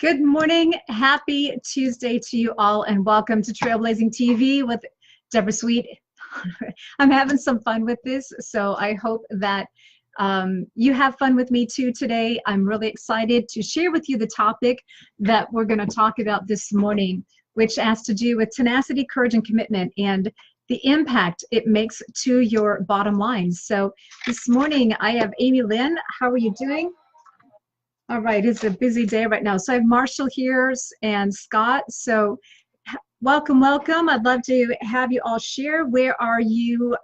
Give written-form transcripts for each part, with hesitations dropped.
Good morning. Happy Tuesday to you all, and welcome to Trailblazing TV with Deborah Sweet. I'm having some fun with this, so I hope that you have fun with me too today. I'm really excited to share with you the topic that we're going to talk about this morning, which has to do with tenacity, courage, and commitment, and the impact it makes to your bottom line. So this morning I have Amy Lynn. How are you doing? All right, it's a busy day right now. So I have Marshall here and Scott. So welcome, welcome. I'd love to have you all share. Where are you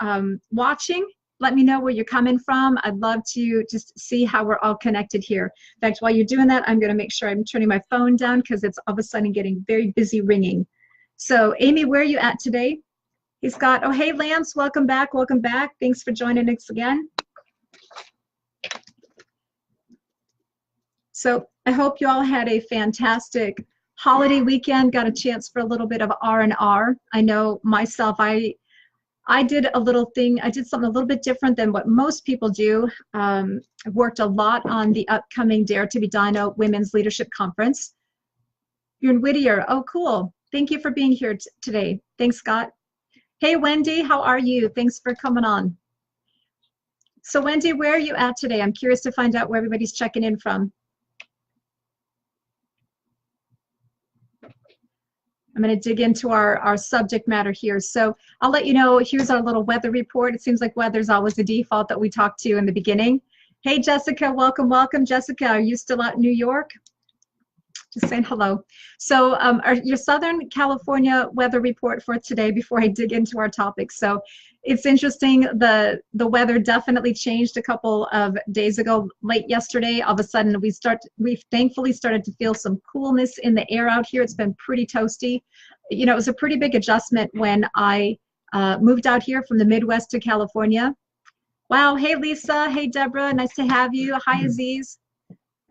watching? Let me know where you're coming from. I'd love to just see how we're all connected here. In fact, while you're doing that, I'm going to make sure I'm turning my phone down because it's all of a sudden getting very busy ringing. So Amy, where are you at today? Hey, Scott. Oh, hey, Lance. Welcome back. Welcome back. Thanks for joining us again. So I hope you all had a fantastic holiday weekend, got a chance for a little bit of R&R. I know myself, I did a little thing, I did something a little bit different than what most people do. I worked a lot on the upcoming Dare to be Dino Women's Leadership Conference. You're in Whittier. Oh, cool. Thank you for being here today. Thanks, Scott. Hey, Wendy, how are you? Thanks for coming on. So Wendy, where are you at today? I'm curious to find out where everybody's checking in from. I'm going to dig into our subject matter here. So I'll let you know, here's our little weather report. It seems like weather's always the default that we talk to in the beginning. Hey, Jessica, welcome, welcome. Jessica, are you still out in New York? Just saying hello. So your Southern California weather report for today before I dig into our topic. So it's interesting, the weather definitely changed a couple of days ago. Late yesterday, all of a sudden we thankfully started to feel some coolness in the air out here. It's been pretty toasty. You know, it was a pretty big adjustment when I moved out here from the Midwest to California. Wow, hey Lisa, hey Deborah, nice to have you. Hi Aziz.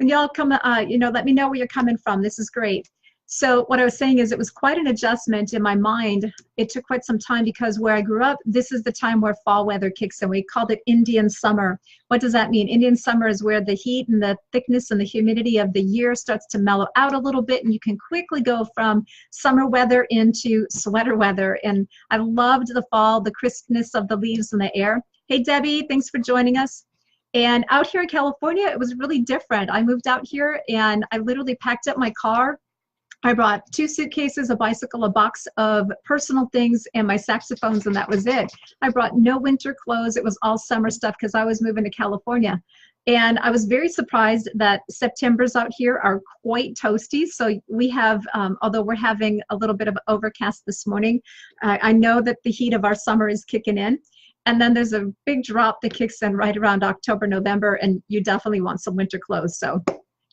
And y'all come, you know, let me know where you're coming from. This is great. So what I was saying is it was quite an adjustment in my mind. It took quite some time because where I grew up, this is the time where fall weather kicks in. We called it Indian summer. What does that mean? Indian summer is where the heat and the thickness and the humidity of the year starts to mellow out a little bit, and you can quickly go from summer weather into sweater weather. And I loved the fall, the crispness of the leaves in the air. Hey, Debbie, thanks for joining us. And out here in California, it was really different. I moved out here and I literally packed up my car. I brought 2 suitcases, a bicycle, a box of personal things, and my saxophones, and that was it. I brought no winter clothes. It was all summer stuff because I was moving to California. And I was very surprised that Septembers out here are quite toasty. So we have, although we're having a little bit of overcast this morning, I know that the heat of our summer is kicking in. And then there's a big drop that kicks in right around October, November, and you definitely want some winter clothes. So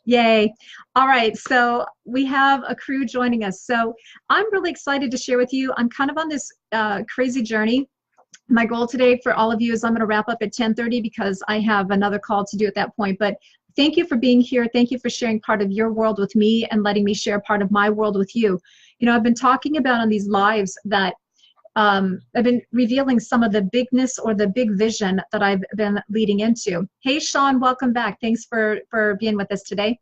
yay. All right, so we have a crew joining us. So I'm really excited to share with you. I'm kind of on this crazy journey. My goal today for all of you is I'm going to wrap up at 10:30 because I have another call to do at that point. But thank you for being here. Thank you for sharing part of your world with me and letting me share part of my world with you. You know, I've been talking about on these lives that I've been revealing some of the bigness or the big vision that I've been leading into. Hey, Sean, welcome back. Thanks for being with us today.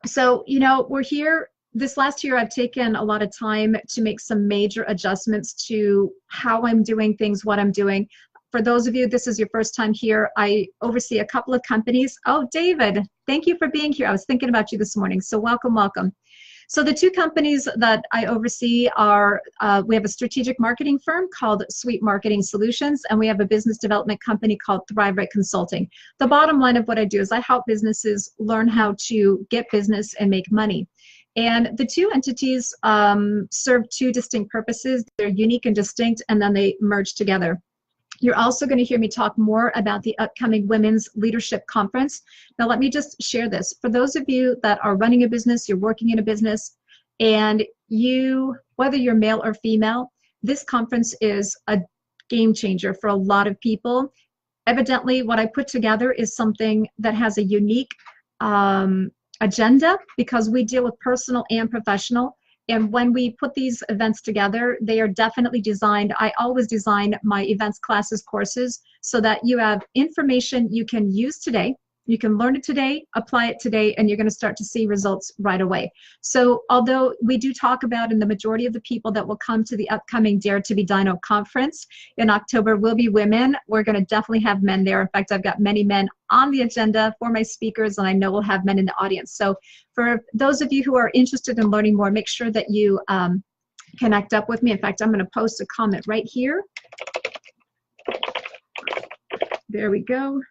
So, you know, we're here. This last year, I've taken a lot of time to make some major adjustments to how I'm doing things, what I'm doing. For those of you, this is your first time here, I oversee a couple of companies. Oh, David, thank you for being here. I was thinking about you this morning, so welcome, welcome. So the 2 companies that I oversee are, we have a strategic marketing firm called Sweet Marketing Solutions, and we have a business development company called Thrive Right Consulting. The bottom line of what I do is I help businesses learn how to get business and make money. And the 2 entities serve 2 distinct purposes. They're unique and distinct, and then they merge together. You're also going to hear me talk more about the upcoming Women's Leadership Conference. Now, let me just share this. For those of you that are running a business, you're working in a business, and you, whether you're male or female, this conference is a game changer for a lot of people. Evidently, what I put together is something that has a unique agenda because we deal with personal and professional. And when we put these events together, they are definitely designed. I always design my events, classes, courses so that you have information you can use today You can learn it today, apply it today, and you're going to start to see results right away. So although we do talk about, and the majority of the people that will come to the upcoming Dare to be Dino conference in October will be women, we're going to definitely have men there. In fact, I've got many men on the agenda for my speakers, and I know we'll have men in the audience. So for those of you who are interested in learning more, make sure that you connect up with me. In fact, I'm going to post a comment right here. There we go.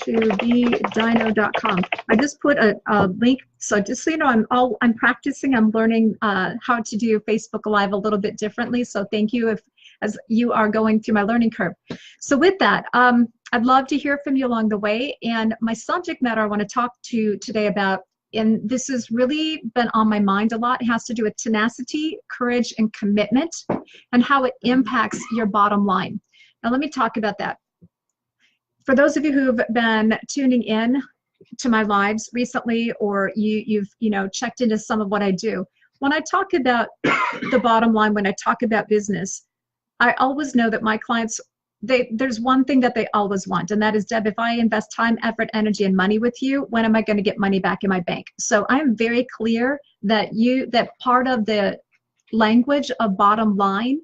To bedino.com. I just put a link, so just so you know, I'm practicing, I'm learning how to do Facebook Live a little bit differently, so thank you as you are going through my learning curve. So with that, I'd love to hear from you along the way, and my subject matter I want to talk to you today about, and this has really been on my mind a lot, it has to do with tenacity, courage, and commitment, and how it impacts your bottom line. Now let me talk about that. For those of you who've been tuning in to my lives recently, or you've checked into some of what I do, when I talk about the bottom line, when I talk about business, I always know that my clients, there's one thing that they always want, and that is, Deb, if I invest time, effort, energy, and money with you, when am I going to get money back in my bank? So I'm very clear that part of the language of bottom line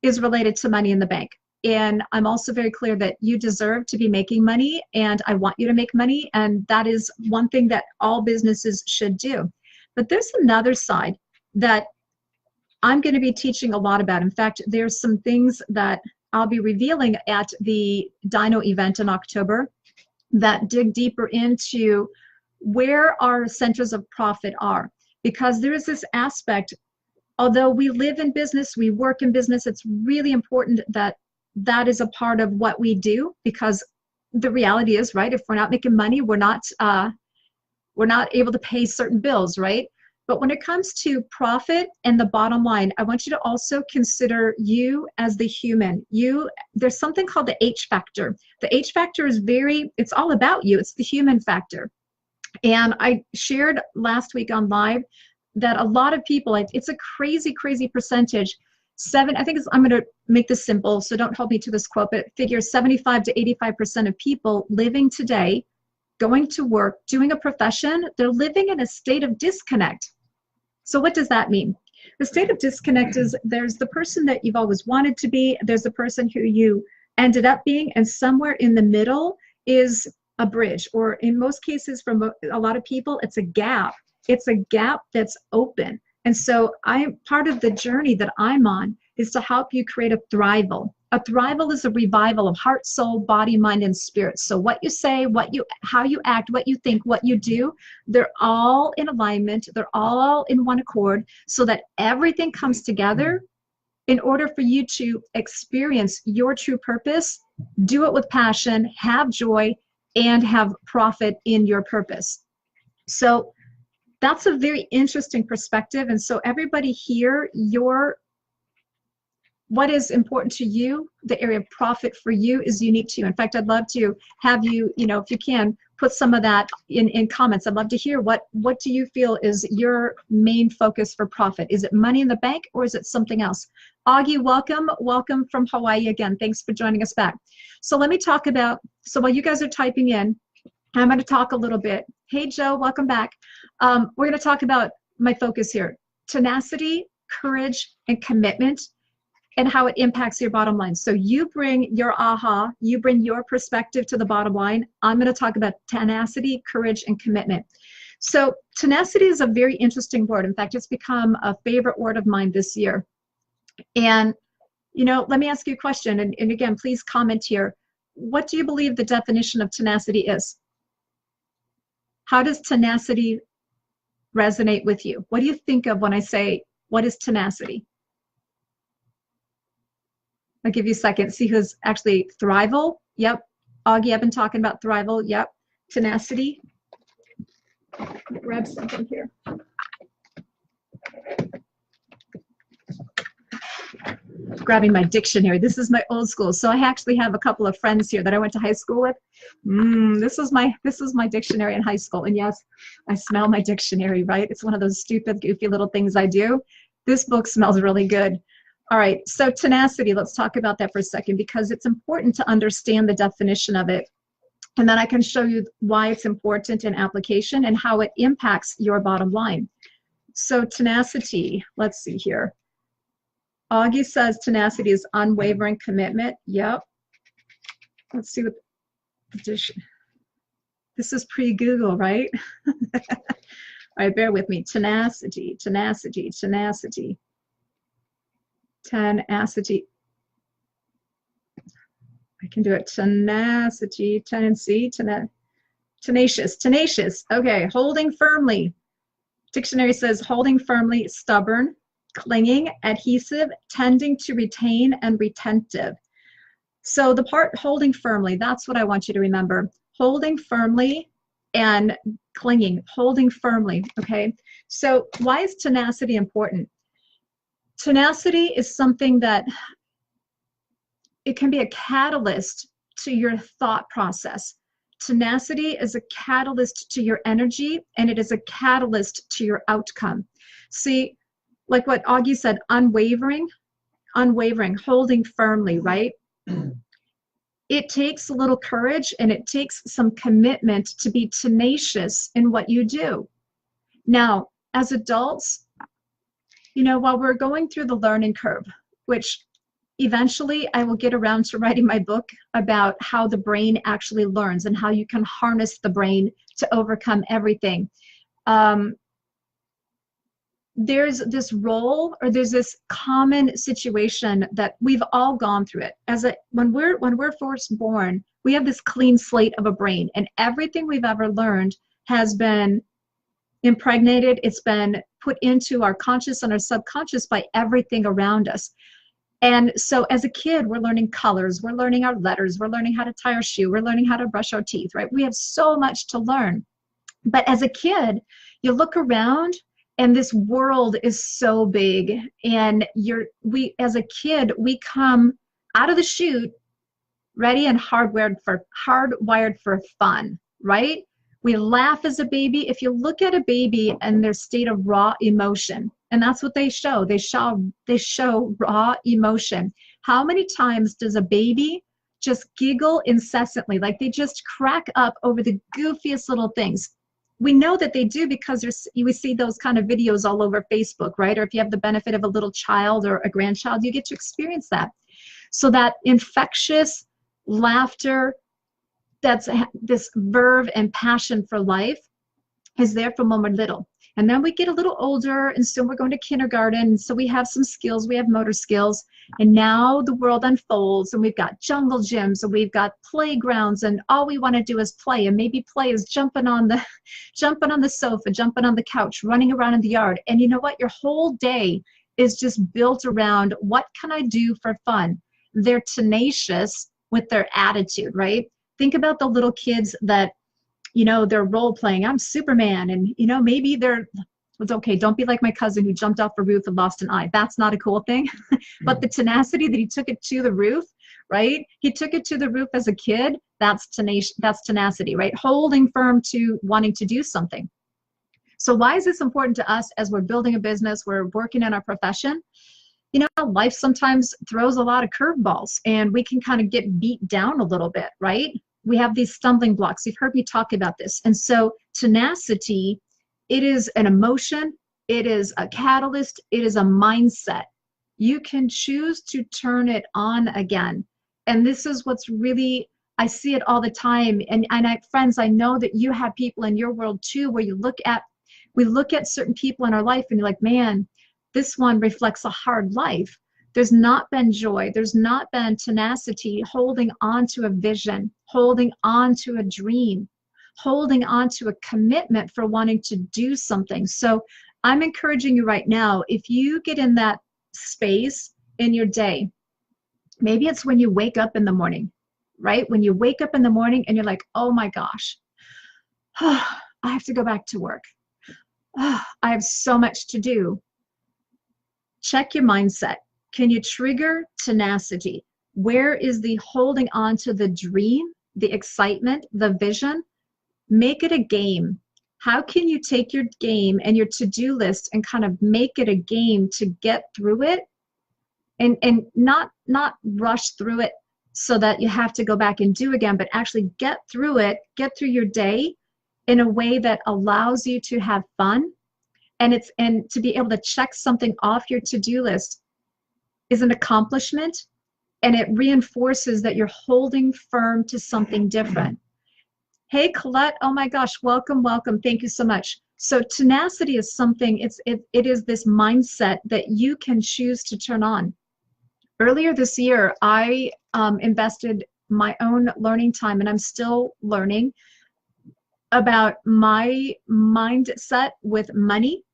is related to money in the bank. And I'm also very clear that you deserve to be making money, and I want you to make money, and that is one thing that all businesses should do. But there's another side that I'm going to be teaching a lot about. In fact, there's some things that I'll be revealing at the Dino event in October that dig deeper into where our centers of profit are. Because there is this aspect, although we live in business, we work in business, it's really important that that is a part of what we do, because the reality is, right, if we're not making money, we're not able to pay certain bills, right? But when it comes to profit and the bottom line, I want you to also consider you as the human. There's something called the H factor. The H factor is it's all about you. It's the human factor. And I shared last week on live that a lot of people, it's a crazy, crazy percentage. I'm going to make this simple, so don't hold me to this quote, but figure 75 to 85% of people living today, going to work, doing a profession, they're living in a state of disconnect. So what does that mean? The state of disconnect is there's the person that you've always wanted to be, there's the person who you ended up being, and somewhere in the middle is a bridge, or in most cases, from a lot of people, it's a gap. It's a gap that's open. And so part of the journey that I'm on is to help you create a thrival. A thrival is a revival of heart, soul, body, mind, and spirit. So what you say, how you act, what you think, what you do, they're all in alignment. They're all in one accord, so that everything comes together in order for you to experience your true purpose, do it with passion, have joy, and have profit in your purpose. So that's a very interesting perspective. And so everybody here, what is important to you, the area of profit for you is unique to you. In fact, I'd love to have you, if you can, put some of that in comments. I'd love to hear what do you feel is your main focus for profit? Is it money in the bank, or is it something else? Augie, welcome from Hawaii again. Thanks for joining us back. So let me talk about, so while you guys are typing in, I'm going to talk a little bit. Hey, Joe, welcome back. We're going to talk about my focus here: tenacity, courage, and commitment, and how it impacts your bottom line. So you bring your aha, you bring your perspective to the bottom line. I'm going to talk about tenacity, courage, and commitment. So tenacity is a very interesting word. In fact, it's become a favorite word of mine this year. And, let me ask you a question. And again, please comment here. What do you believe the definition of tenacity is? How does tenacity resonate with you? What do you think of when I say, what is tenacity? I'll give you a second. See who's actually thrival. Yep. Augie, I've been talking about thrival. Yep. Tenacity. Grab something here. Grabbing my dictionary. This is my old school. So I actually have a couple of friends here that I went to high school with. This was my dictionary in high school. And yes, I smell my dictionary, right? It's one of those stupid, goofy little things I do. This book smells really good. All right, so tenacity, let's talk about that for a second, because it's important to understand the definition of it. And then I can show you why it's important in application and how it impacts your bottom line. So tenacity, let's see here. Augie says tenacity is unwavering commitment. Yep. Let's see what this is pre-Google, right? All right, bear with me. Tenacity, tenacity, tenacity. Tenacity. I can do it. Tenacity, tenancy, tenacious, tenacious. Okay, holding firmly. Dictionary says holding firmly, stubborn, clinging, adhesive, tending to retain, and retentive. So the part holding firmly, that's what I want you to remember. Holding firmly and clinging, holding firmly, okay? So why is tenacity important? Tenacity is something that it can be a catalyst to your thought process. Tenacity is a catalyst to your energy, and it is a catalyst to your outcome. See, like what Augie said, unwavering, unwavering, holding firmly, right? It takes a little courage and it takes some commitment to be tenacious in what you do. Now, as adults, you know, while we're going through the learning curve, which eventually I will get around to writing my book about how the brain actually learns and how you can harness the brain to overcome everything. There's this role, or there's this common situation that we've all gone through it. When we're first born, we have this clean slate of a brain, and everything we've ever learned has been impregnated. It's been put into our conscious and our subconscious by everything around us. And so as a kid, we're learning colors, we're learning our letters, we're learning how to tie our shoe, we're learning how to brush our teeth, right? We have so much to learn. But as a kid, you look around and this world is so big, and as a kid, we come out of the chute ready and hardwired for fun, right? We laugh as a baby. If you look at a baby and their state of raw emotion, and that's what they show. They show raw emotion. How many times does a baby just giggle incessantly? Like they just crack up over the goofiest little things. We know that they do because we see those kind of videos all over Facebook, right? Or if you have the benefit of a little child or a grandchild, you get to experience that. So that infectious laughter, that's this verve and passion for life, is there from when we're little. And then we get a little older, and so we're going to kindergarten, and so we have some skills, we have motor skills, and now the world unfolds, and we've got jungle gyms, and we've got playgrounds, and all we want to do is play, and maybe play is jumping on the sofa, jumping on the couch, running around in the yard. And you know what? Your whole day is just built around, what can I do for fun? They're tenacious with their attitude, right? Think about the little kids that, you know, they're role playing. I'm Superman, and you know, maybe it's okay. Don't be like my cousin who jumped off a roof and lost an eye. That's not a cool thing. But the tenacity that he took it to the roof, right? He took it to the roof as a kid. That's tenacity, right? Holding firm to wanting to do something. So why is this important to us as we're building a business, we're working in our profession? You know, life sometimes throws a lot of curveballs, and we can kind of get beat down a little bit, right? We have these stumbling blocks. You've heard me talk about this. And so tenacity, it is an emotion, it is a catalyst, it is a mindset. You can choose to turn it on again. And this is what's really, I see it all the time. And friends, I know that you have people in your world too, where we look at certain people in our life and you're like, man, this one reflects a hard life. There's not been joy. There's not been tenacity, holding on to a vision, holding on to a dream, holding on to a commitment for wanting to do something. So I'm encouraging you right now, if you get in that space in your day, maybe it's when you wake up in the morning, right? When you wake up in the morning and you're like, oh my gosh, I have to go back to work. I have so much to do. Check your mindset. Can you trigger tenacity? Where is the holding on to the dream, the excitement, the vision? Make it a game. How can you take your game and your to-do list and kind of make it a game to get through it and not rush through it, so that you have to go back and do again, but actually get through it, get through your day in a way that allows you to have fun. And to be able to check something off your to-do list is an accomplishment, and it reinforces that you're holding firm to something different. Hey, Colette, oh my gosh, welcome, welcome. Thank you so much. So tenacity is something, it is this mindset that you can choose to turn on. Earlier this year, I invested my own learning time, and I'm still learning about my mindset with money.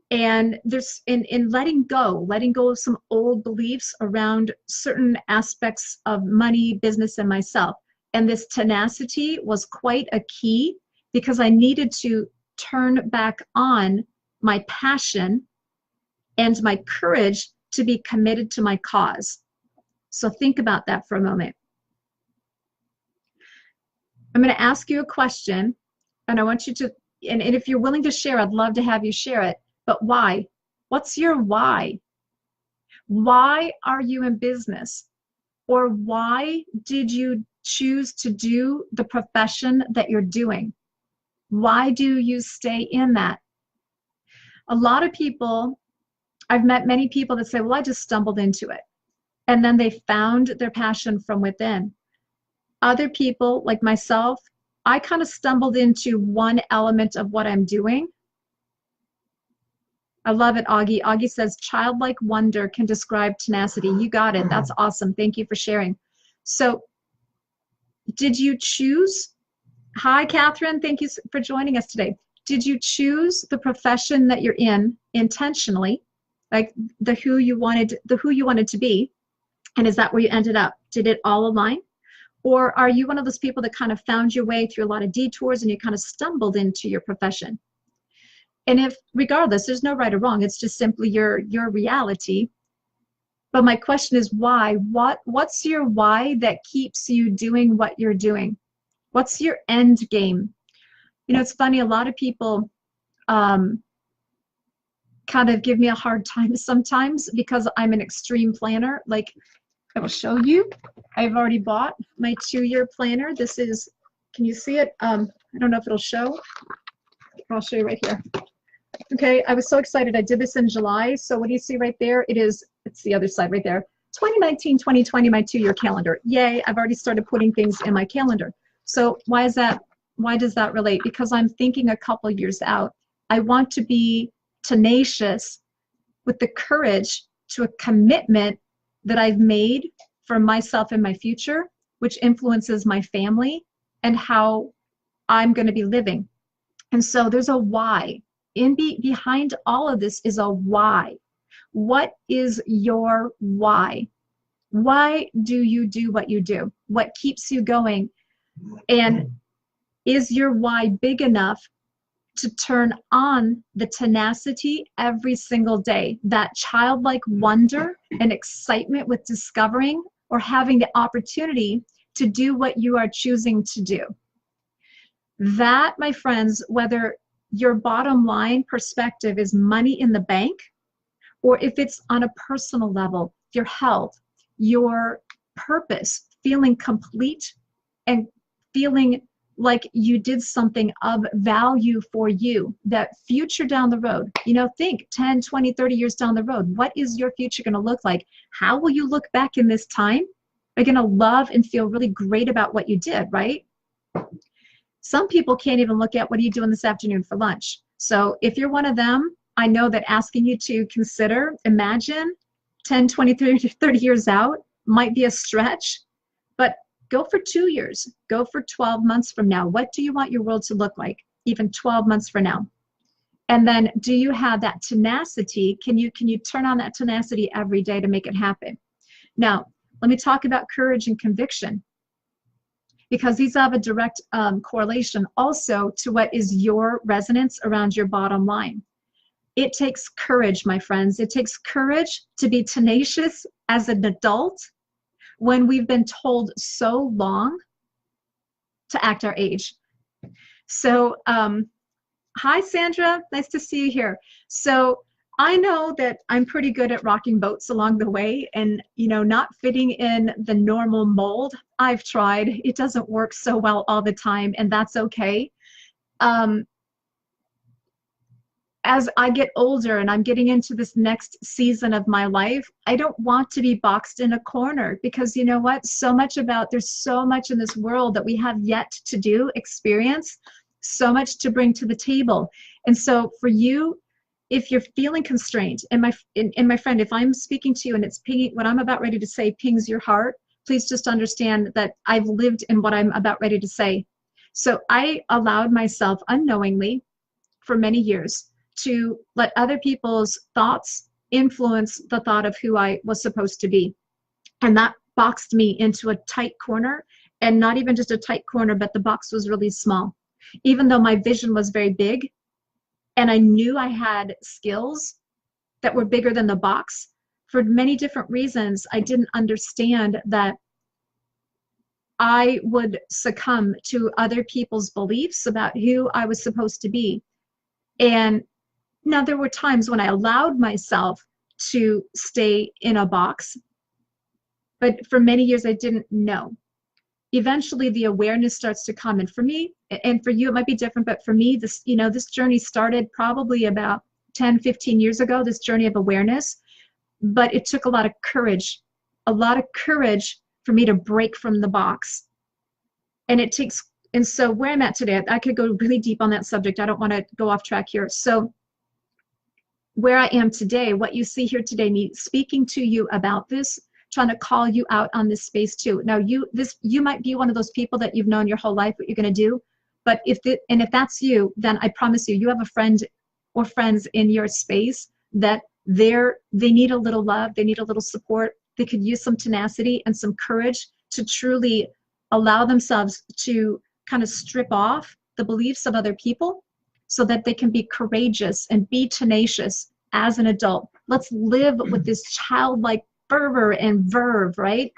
And there's in letting go of some old beliefs around certain aspects of money, business, and myself. And this tenacity was quite a key, because I needed to turn back on my passion and my courage to be committed to my cause. So think about that for a moment. I'm going to ask you a question, and I want you to, and if you're willing to share, I'd love to have you share it. But why? What's your why? Why are you in business? Or why did you choose to do the profession that you're doing? Why do you stay in that? A lot of people, I've met many people that say, well, I just stumbled into it. And then they found their passion from within. Other people, like myself, I kind of stumbled into one element of what I'm doing. I love it, Augie. Augie says, childlike wonder can describe tenacity. You got it. That's awesome. Thank you for sharing. So did you choose? Hi, Catherine. Thank you for joining us today. Did you choose the profession that you're in intentionally, like the who you wanted to be? And is that where you ended up? Did it all align? Or are you one of those people that kind of found your way through a lot of detours and you kind of stumbled into your profession? And if, regardless, there's no right or wrong, it's just simply your reality. But my question is why? What's your why that keeps you doing what you're doing? What's your end game? You know, it's funny, a lot of people kind of give me a hard time sometimes because I'm an extreme planner. Like, I will show you. I've already bought my 2-year planner. This is, can you see it? I don't know if it'll show. I'll show you right here. Okay, I was so excited. I did this in July. So what do you see right there? It's the other side right there. 2019, 2020, my 2-year calendar. Yay, I've already started putting things in my calendar. So why is that? Why does that relate? Because I'm thinking a couple years out. I want to be tenacious with the courage to a commitment that I've made for myself and my future, which influences my family and how I'm going to be living. And so there's a why. Behind all of this is a why. What is your why? Why do you do what you do? What keeps you going? And is your why big enough to turn on the tenacity every single day? That childlike wonder and excitement with discovering or having the opportunity to do what you are choosing to do. That, my friends, whether your bottom line perspective is money in the bank, or if it's on a personal level, your health, your purpose, feeling complete and feeling like you did something of value for you, that future down the road, you know, think 10, 20, 30 years down the road, what is your future going to look like? How will you look back in this time? You're going to love and feel really great about what you did, right? Some people can't even look at what are you doing this afternoon for lunch. So if you're one of them, I know that asking you to consider, imagine 10, 20, 30 years out might be a stretch, but go for 2 years, go for 12 months from now. What do you want your world to look like, even 12 months from now? And then do you have that tenacity? Can you turn on that tenacity every day to make it happen? Now, let me talk about courage and conviction, because these have a direct correlation also to what is your resonance around your bottom line. It takes courage, my friends. It takes courage to be tenacious as an adult when we've been told so long to act our age. So, hi, Sandra. Nice to see you here. So I know that I'm pretty good at rocking boats along the way and, not fitting in the normal mold. I've tried. It doesn't work so well all the time, and that's okay. Um, as I get older and I'm getting into this next season of my life, I don't want to be boxed in a corner, because you know what? There's so much in this world that we have yet to do, experience, so much to bring to the table. And so for you, if you're feeling constrained, and my friend, if I'm speaking to you and it's pinging, what I'm about ready to say pings your heart, please just understand that I've lived in what I'm about ready to say. So I allowed myself unknowingly for many years to let other people's thoughts influence the thought of who I was supposed to be. And that boxed me into a tight corner, and not even just a tight corner, but the box was really small. Even though my vision was very big and I knew I had skills that were bigger than the box, for many different reasons, I didn't understand that I would succumb to other people's beliefs about who I was supposed to be. And now, there were times when I allowed myself to stay in a box, but for many years I didn't know. Eventually, the awareness starts to come. And for me, and for you, it might be different, but for me, this journey started probably about 10, 15 years ago, this journey of awareness. But it took a lot of courage for me to break from the box. And so where I'm at today, I could go really deep on that subject. I don't want to go off track here. So where I am today, what you see here today, me speaking to you about this, trying to call you out on this space too. Now, you might be one of those people that you've known your whole life what you're going to do, but if that's you, then I promise you have a friend or friends in your space that they need a little love, they need a little support. They could use some tenacity and some courage to truly allow themselves to kind of strip off the beliefs of other people, so that they can be courageous and be tenacious as an adult. Let's live with this childlike fervor and verve, right?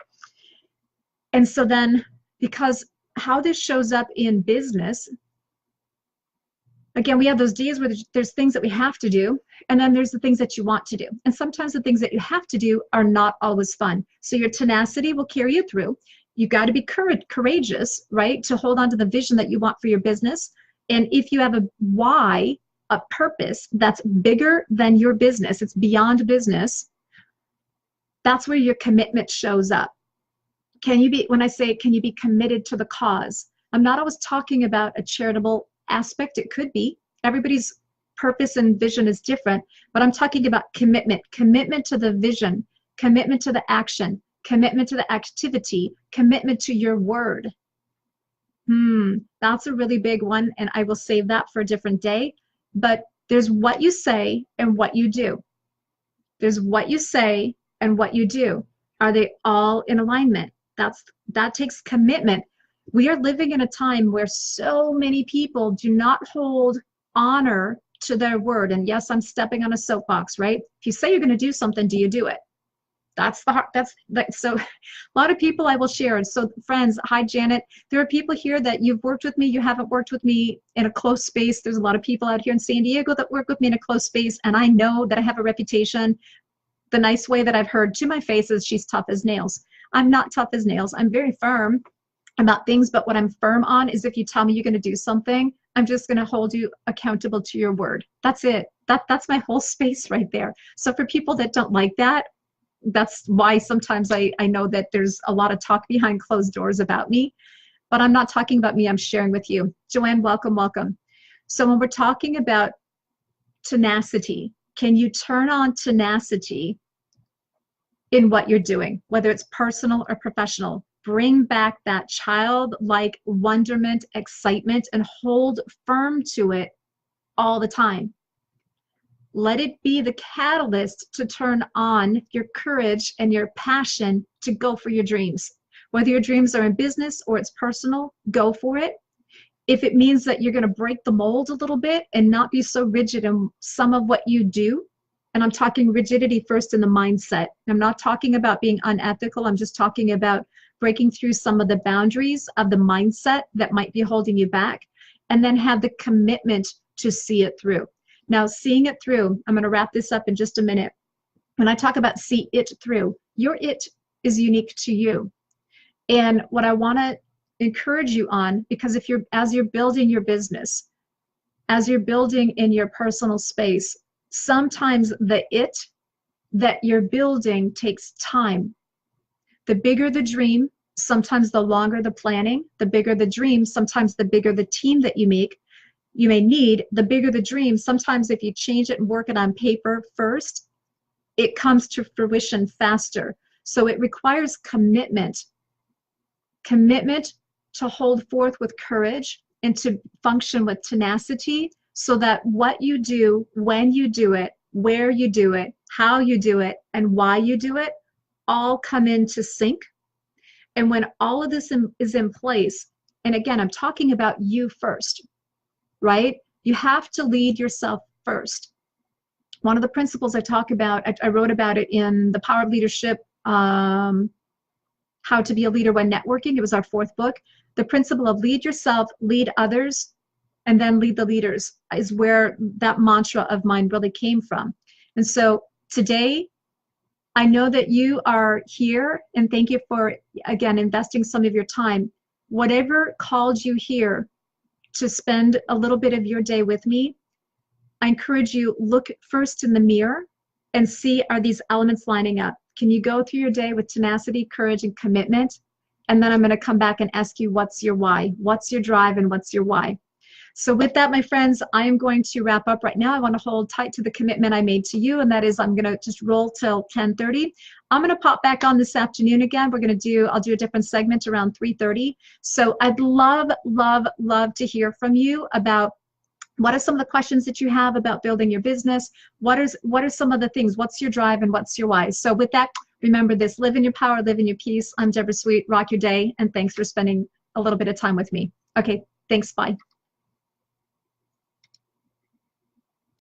And so then, because how this shows up in business, again, we have those days where there's things that we have to do, and then there's the things that you want to do. And sometimes the things that you have to do are not always fun. So your tenacity will carry you through. You got to be courageous, right, to hold on to the vision that you want for your business. And if you have a why, a purpose that's bigger than your business, it's beyond business, that's where your commitment shows up. When I say, can you be committed to the cause? I'm not always talking about a charitable aspect. It could be. Everybody's purpose and vision is different, but I'm talking about commitment to the vision, commitment to the action, commitment to the activity, commitment to your word. That's a really big one, and I will save that for a different day. But there's what you say and what you do. There's what you say and what you do. Are they all in alignment? That takes commitment. We are living in a time where so many people do not hold honor to their word. And yes, I'm stepping on a soapbox, right? If you say you're going to do something, do you do it? So a lot of people I will share. And so friends, hi Janet, there are people here that you've worked with me, you haven't worked with me in a close space. There's a lot of people out here in San Diego that work with me in a close space, and I know that I have a reputation. The nice way that I've heard to my face is she's tough as nails. I'm not tough as nails. I'm very firm about things, but what I'm firm on is if you tell me you're going to do something, I'm just going to hold you accountable to your word. That's it. That's my whole space right there. So for people that don't like that, that's why sometimes I know that there's a lot of talk behind closed doors about me, but I'm not talking about me, I'm sharing with you. Joanne, welcome, welcome. So when we're talking about tenacity, can you turn on tenacity in what you're doing, whether it's personal or professional? Bring back that childlike wonderment, excitement, and hold firm to it all the time. Let it be the catalyst to turn on your courage and your passion to go for your dreams. Whether your dreams are in business or it's personal, go for it. If it means that you're going to break the mold a little bit and not be so rigid in some of what you do, and I'm talking rigidity first in the mindset. I'm not talking about being unethical. I'm just talking about breaking through some of the boundaries of the mindset that might be holding you back, and then have the commitment to see it through. Now, seeing it through, I'm going to wrap this up in just a minute. When I talk about see it through, your it is unique to you. And what I want to encourage you on, because as you're building your business, as you're building in your personal space, sometimes the it that you're building takes time. The bigger the dream, sometimes the longer the planning. The bigger the dream, sometimes the bigger the team that you may need. The bigger the dream, sometimes if you change it and work it on paper first, it comes to fruition faster. So it requires commitment to hold forth with courage and to function with tenacity, so that what you do, when you do it, where you do it, how you do it, and why you do it, all come into sync. And when all of this is in place, and again, I'm talking about you first, right? You have to lead yourself first. One of the principles I talk about, I wrote about it in The Power of Leadership, How to Be a Leader When Networking. It was our 4th book. The principle of lead yourself, lead others, and then lead the leaders is where that mantra of mine really came from. And so today, I know that you are here, and thank you for, again, investing some of your time. Whatever called you here to spend a little bit of your day with me, I encourage you, look first in the mirror and see, are these elements lining up? Can you go through your day with tenacity, courage, and commitment? And then I'm going to come back and ask you, what's your why? What's your drive and what's your why? So with that, my friends, I am going to wrap up right now. I want to hold tight to the commitment I made to you, and that is I'm going to just roll till 10:30. I'm going to pop back on this afternoon again. I'll do a different segment around 3:30. So I'd love, love, love to hear from you about what are some of the questions that you have about building your business. What are some of the things? What's your drive and what's your why? So with that, remember this: live in your power, live in your peace. I'm Deborah Sweet. Rock your day, and thanks for spending a little bit of time with me. Okay, thanks. Bye.